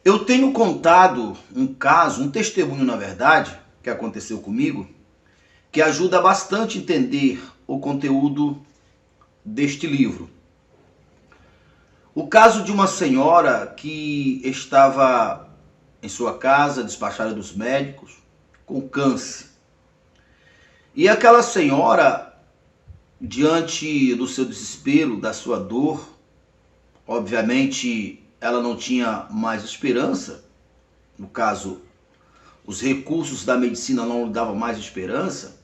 Eu tenho contado um caso, um testemunho, na verdade, que aconteceu comigo, que ajuda bastante a entender o conteúdo deste livro. O caso de uma senhora que estava em sua casa, despachada dos médicos, com câncer. E aquela senhora, diante do seu desespero, da sua dor, obviamente ela não tinha mais esperança, no caso, os recursos da medicina não lhe davam mais esperança,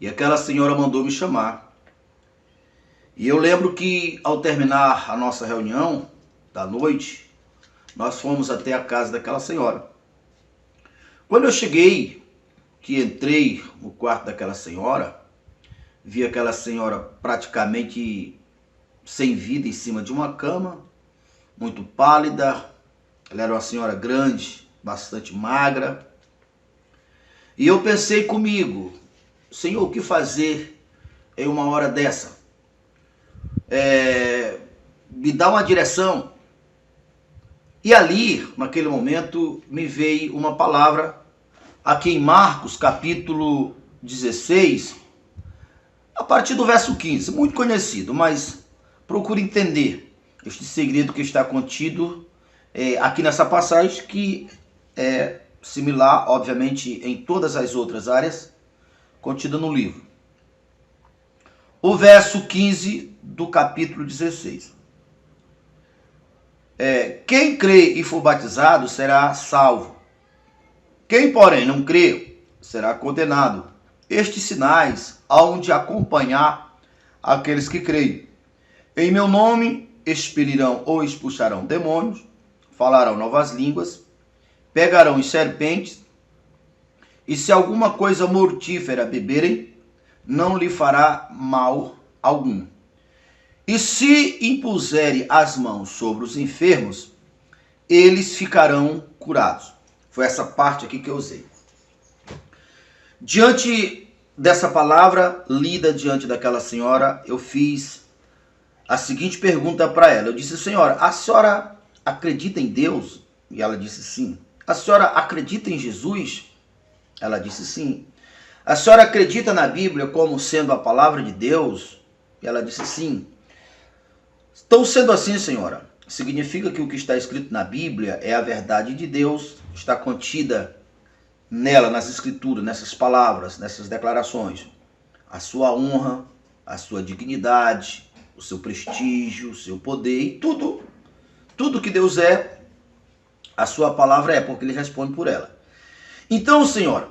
e aquela senhora mandou me chamar. E eu lembro que ao terminar a nossa reunião da noite, nós fomos até a casa daquela senhora. Quando eu cheguei, que entrei no quarto daquela senhora, vi aquela senhora praticamente sem vida em cima de uma cama, muito pálida. Ela era uma senhora grande, bastante magra. E eu pensei comigo, Senhor, o que fazer em uma hora dessa? Me dá uma direção. E ali, naquele momento, me veio uma palavra, aqui em Marcos, capítulo 16, a partir do verso 15, muito conhecido, mas procure entender este segredo que está contido aqui nessa passagem, que é similar, obviamente, em todas as outras áreas contida no livro. O verso 15 do capítulo 16. Quem crê e for batizado será salvo. Quem, porém, não crê, será condenado. Estes sinais hão de acompanhar aqueles que creem. Em meu nome expelirão ou expulsarão demônios, falarão novas línguas, pegarão em serpentes, e se alguma coisa mortífera beberem, não lhe fará mal algum. E se impuserem as mãos sobre os enfermos, eles ficarão curados. Foi essa parte aqui que eu usei. Diante dessa palavra lida diante daquela senhora, eu fiz a seguinte pergunta para ela. Eu disse: senhora, a senhora acredita em Deus? E ela disse sim. A senhora acredita em Jesus? Ela disse sim. A senhora acredita na Bíblia como sendo a palavra de Deus? E ela disse sim. Então, sendo assim, senhora, significa que o que está escrito na Bíblia é a verdade de Deus, está contida nela, nas escrituras, nessas palavras, nessas declarações. A sua honra, a sua dignidade, o seu prestígio, o seu poder e tudo que Deus é, a sua palavra é, porque ele responde por ela. Então, senhora,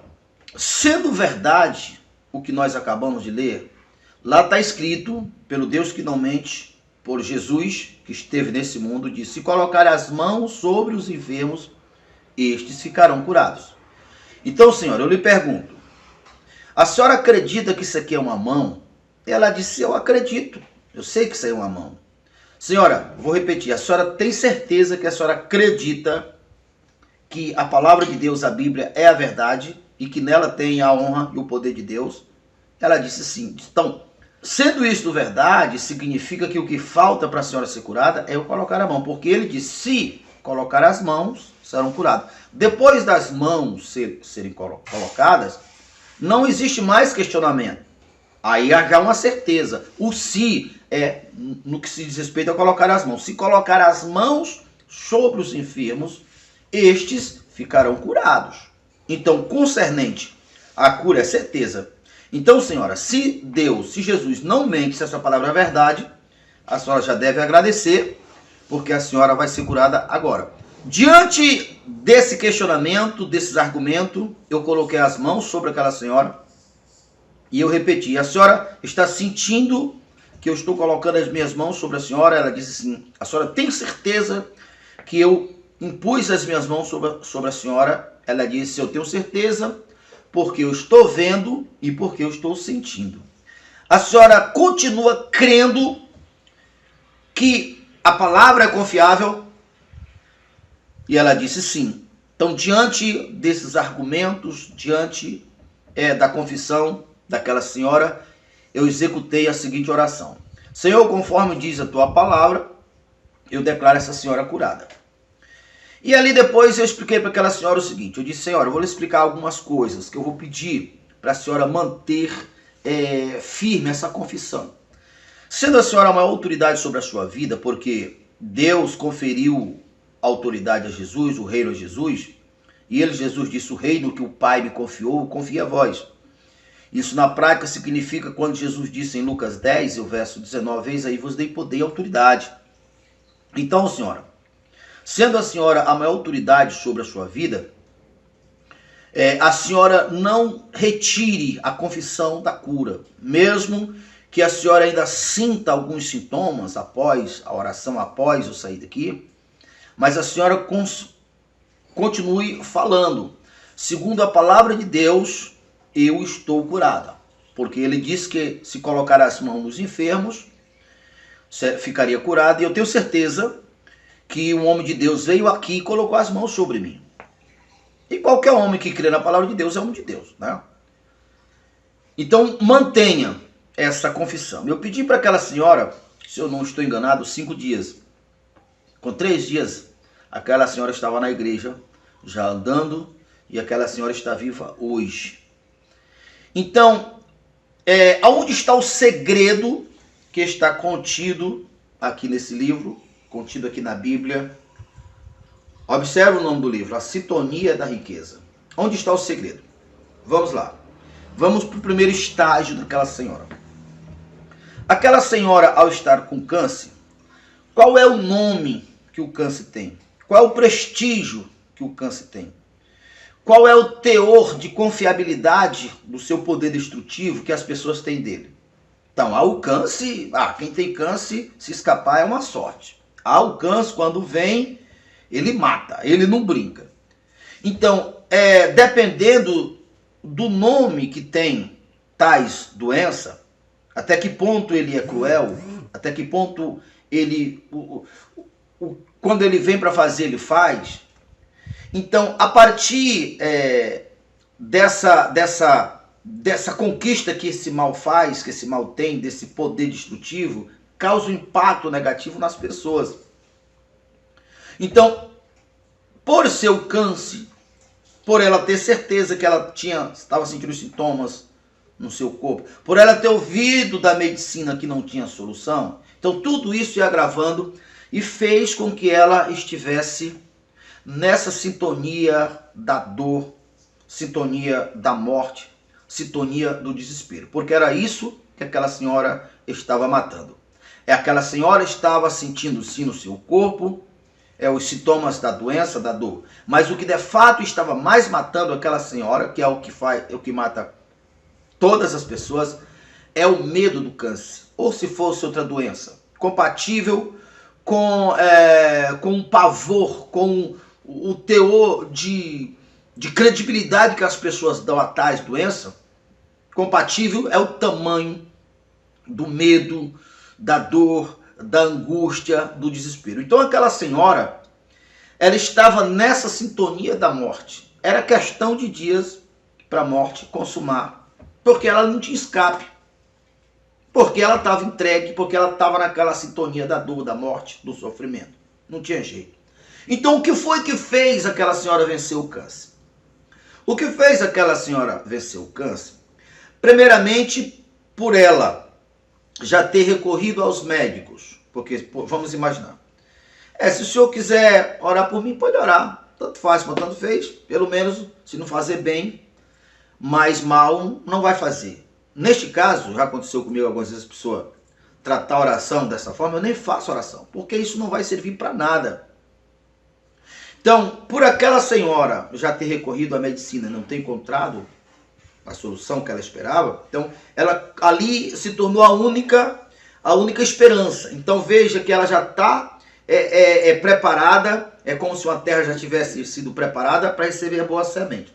sendo verdade o que nós acabamos de ler, lá está escrito, pelo Deus que não mente, por Jesus que esteve nesse mundo, disse: se colocar as mãos sobre os enfermos, estes ficarão curados. Então, senhora, eu lhe pergunto, a senhora acredita que isso aqui é uma mão? Ela disse: eu acredito, eu sei que isso aí é uma mão. Senhora, vou repetir, a senhora tem certeza que a senhora acredita que a palavra de Deus, a Bíblia, é a verdade e que nela tem a honra e o poder de Deus? Ela disse sim. Então, sendo isso verdade, significa que o que falta para a senhora ser curada é eu colocar a mão, porque ele disse: se colocar as mãos, serão curados. Depois das mãos serem colocadas, não existe mais questionamento. Aí há já uma certeza. O se é no que se diz respeito a colocar as mãos. Se colocar as mãos sobre os enfermos, estes ficarão curados. Então, concernente a cura é certeza. Então, senhora, se Deus, se Jesus não mente, se essa palavra é verdade, a senhora já deve agradecer, porque a senhora vai ser curada agora. Diante desse questionamento, desses argumentos, eu coloquei as mãos sobre aquela senhora e eu repeti: a senhora está sentindo que eu estou colocando as minhas mãos sobre a senhora? Ela disse sim. A senhora tem certeza que eu impus as minhas mãos sobre a senhora? Ela disse: eu tenho certeza, porque eu estou vendo e porque eu estou sentindo. A senhora continua crendo que a palavra é confiável? E ela disse sim. Então, diante desses argumentos, diante da confissão daquela senhora, eu executei a seguinte oração: Senhor, conforme diz a tua palavra, eu declaro essa senhora curada. E ali depois eu expliquei para aquela senhora o seguinte, eu disse, senhora, eu vou lhe explicar algumas coisas que eu vou pedir para a senhora manter firme essa confissão. Sendo a senhora uma autoridade sobre a sua vida, porque Deus conferiu autoridade a Jesus, o reino a Jesus, e ele, Jesus, disse, o reino que o Pai me confiou, confia a vós. Isso na prática significa quando Jesus disse em Lucas 10, o verso 19, eis aí vos dei poder e autoridade. Então, senhora, sendo a senhora a maior autoridade sobre a sua vida, a senhora não retire a confissão da cura, mesmo que a senhora ainda sinta alguns sintomas após a oração, após eu sair daqui, mas a senhora continue falando. Segundo a palavra de Deus, eu estou curada. Porque ele disse que se colocar as mãos nos enfermos, ficaria curado. E eu tenho certeza que um homem de Deus veio aqui e colocou as mãos sobre mim. E qualquer homem que crê na palavra de Deus é homem de Deus, né? Então mantenha essa confissão. Eu pedi para aquela senhora, se eu não estou enganado, 5 dias. Com 3 dias, aquela senhora estava na igreja, já andando, e aquela senhora está viva hoje. Então, aonde está o segredo que está contido aqui nesse livro, contido aqui na Bíblia? Observe o nome do livro, A Sintonia da Riqueza. Onde está o segredo? Vamos lá. Vamos para o primeiro estágio daquela senhora. Aquela senhora, ao estar com câncer, qual é o nome que o câncer tem? Qual é o prestígio que o câncer tem? Qual é o teor de confiabilidade do seu poder destrutivo que as pessoas têm dele? Então, o câncer, quem tem câncer, se escapar é uma sorte. O câncer, quando vem, ele mata, ele não brinca. Então, dependendo do nome que tem tais doenças, até que ponto ele é cruel, até que ponto ele, quando ele vem para fazer, ele faz. Então, a partir dessa conquista que esse mal faz, que esse mal tem, desse poder destrutivo, causa um impacto negativo nas pessoas. Então, por seu câncer, por ela ter certeza que ela estava sentindo sintomas no seu corpo, por ela ter ouvido da medicina que não tinha solução, então tudo isso ia agravando e fez com que ela estivesse nessa sintonia da dor, sintonia da morte, sintonia do desespero, porque era isso que aquela senhora estava matando. Aquela senhora estava sentindo sim no seu corpo os sintomas da doença, da dor, mas o que de fato estava mais matando aquela senhora, que é o que mata todas as pessoas, é o medo do câncer, ou se fosse outra doença, compatível com o pavor, com o teor de credibilidade que as pessoas dão a tais doenças. Compatível é o tamanho do medo, da dor, da angústia, do desespero. Então aquela senhora, ela estava nessa sintonia da morte. Era questão de dias para a morte consumar, porque ela não tinha escape, porque ela estava entregue, porque ela estava naquela sintonia da dor, da morte, do sofrimento. Não tinha jeito. Então o que foi que fez aquela senhora vencer o câncer? O que fez aquela senhora vencer o câncer? Primeiramente, por ela já ter recorrido aos médicos, porque vamos imaginar, se o senhor quiser orar por mim, pode orar, tanto faz quanto tanto fez, pelo menos se não fazer bem, mais mal não vai fazer. Neste caso, já aconteceu comigo algumas vezes a pessoa tratar a oração dessa forma, eu nem faço oração, porque isso não vai servir para nada. Então, por aquela senhora já ter recorrido à medicina e não ter encontrado a solução que ela esperava, então ela ali se tornou a única esperança. Então veja que ela já está preparada, é como se uma terra já tivesse sido preparada para receber a boa semente.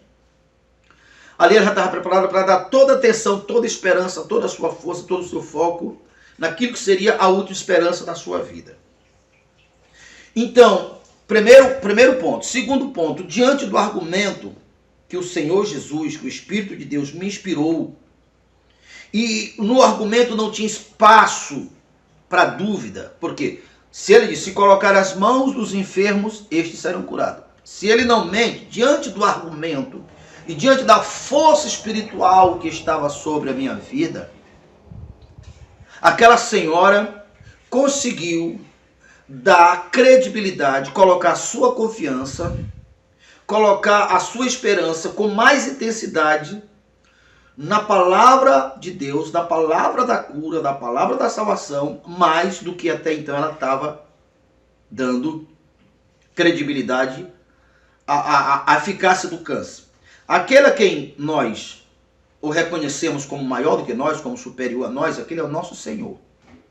Ali ela já estava preparada para dar toda a atenção, toda a esperança, toda a sua força, todo o seu foco naquilo que seria a última esperança da sua vida. Então, primeiro ponto. Segundo ponto, diante do argumento que o Senhor Jesus, que o Espírito de Deus me inspirou, e no argumento não tinha espaço para dúvida, porque Se ele diz, se colocar as mãos dos enfermos, estes serão curados. Se ele não mente, diante do argumento e diante da força espiritual que estava sobre a minha vida, aquela senhora conseguiu dar credibilidade, colocar a sua confiança, colocar a sua esperança com mais intensidade na palavra de Deus, na palavra da cura, da palavra da salvação, mais do que até então ela estava dando credibilidade à eficácia do câncer. Aquele a quem nós o reconhecemos como maior do que nós, como superior a nós, aquele é o nosso Senhor.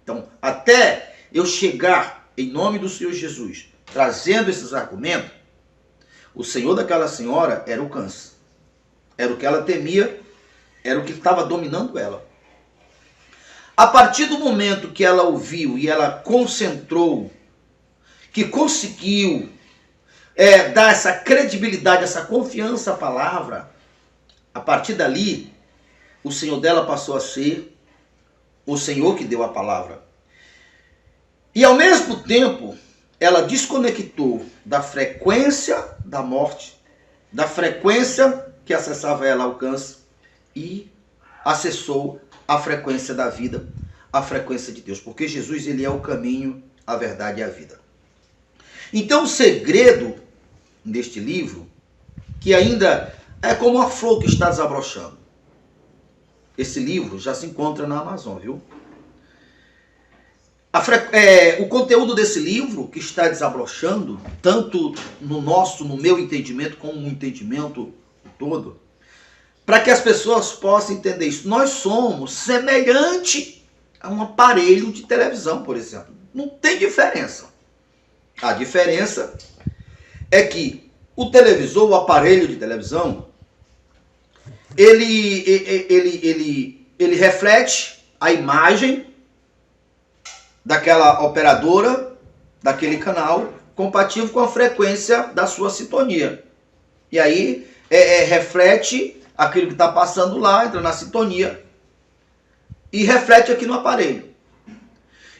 Então, até eu chegar em nome do Senhor Jesus, trazendo esses argumentos, o Senhor daquela senhora era o câncer. Era o que ela temia, era o que estava dominando ela. A partir do momento que ela ouviu e ela concentrou, que conseguiu dar essa credibilidade, essa confiança à palavra, a partir dali, o Senhor dela passou a ser o Senhor que deu a palavra. E ao mesmo tempo, ela desconectou da frequência da morte, da frequência que acessava ela ao câncer, e acessou a frequência da vida, a frequência de Deus. Porque Jesus, ele é o caminho, a verdade e a vida. Então o segredo deste livro, que ainda é como uma flor que está desabrochando. Esse livro já se encontra na Amazon, viu? O conteúdo desse livro que está desabrochando, tanto no meu entendimento, como no entendimento todo, para que as pessoas possam entender isso. Nós somos semelhante a um aparelho de televisão, por exemplo. Não tem diferença. A diferença é que o televisor, o aparelho de televisão, ele reflete a imagem daquela operadora, daquele canal, compatível com a frequência da sua sintonia. E aí reflete aquilo que está passando lá, entra na sintonia e reflete aqui no aparelho.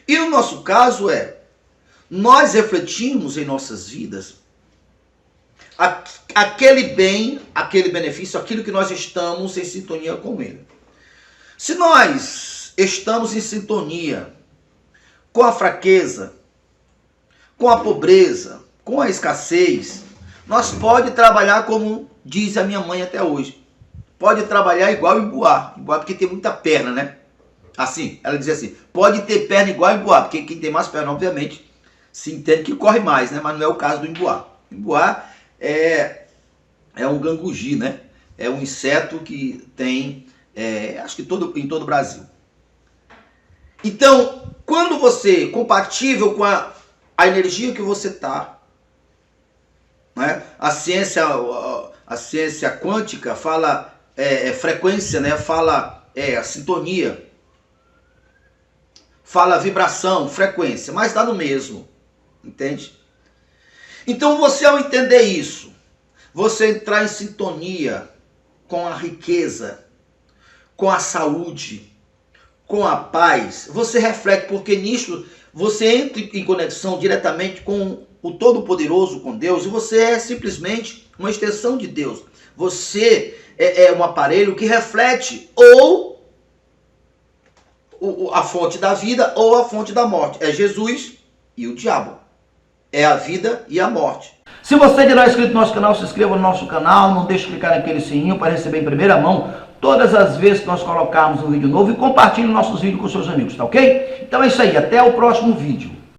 E no nosso caso nós refletimos em nossas vidas aquele bem, aquele benefício, aquilo que nós estamos em sintonia com ele. Se nós estamos em sintonia com a fraqueza, com a pobreza, com a escassez, nós pode trabalhar como diz a minha mãe até hoje. Pode trabalhar igual Emboá. Emboá porque tem muita perna, né? Assim, ela dizia assim, pode ter perna igual Emboá, porque quem tem mais perna, obviamente, se entende que corre mais, né? Mas não é o caso do Emboá. Emboá é um gangugi, né? É um inseto que tem, acho que em todo o Brasil. Então, quando você, compatível com a energia que você está, né? A ciência quântica fala frequência, né? Fala a sintonia, fala vibração, frequência, mas dá no mesmo, entende? Então você, ao entender isso, você entrar em sintonia com a riqueza, com a saúde, com a paz, você reflete, porque nisso você entra em conexão diretamente com o Todo-Poderoso, com Deus, e você é simplesmente uma extensão de Deus. Você é um aparelho que reflete ou a fonte da vida ou a fonte da morte. É Jesus e o diabo. É a vida e a morte. Se você ainda não é inscrito no nosso canal, se inscreva no nosso canal, não deixe de clicar naquele sininho para receber em primeira mão todas as vezes que nós colocarmos um vídeo novo, e compartilhe nossos vídeos com seus amigos, tá ok? Então é isso aí, até o próximo vídeo.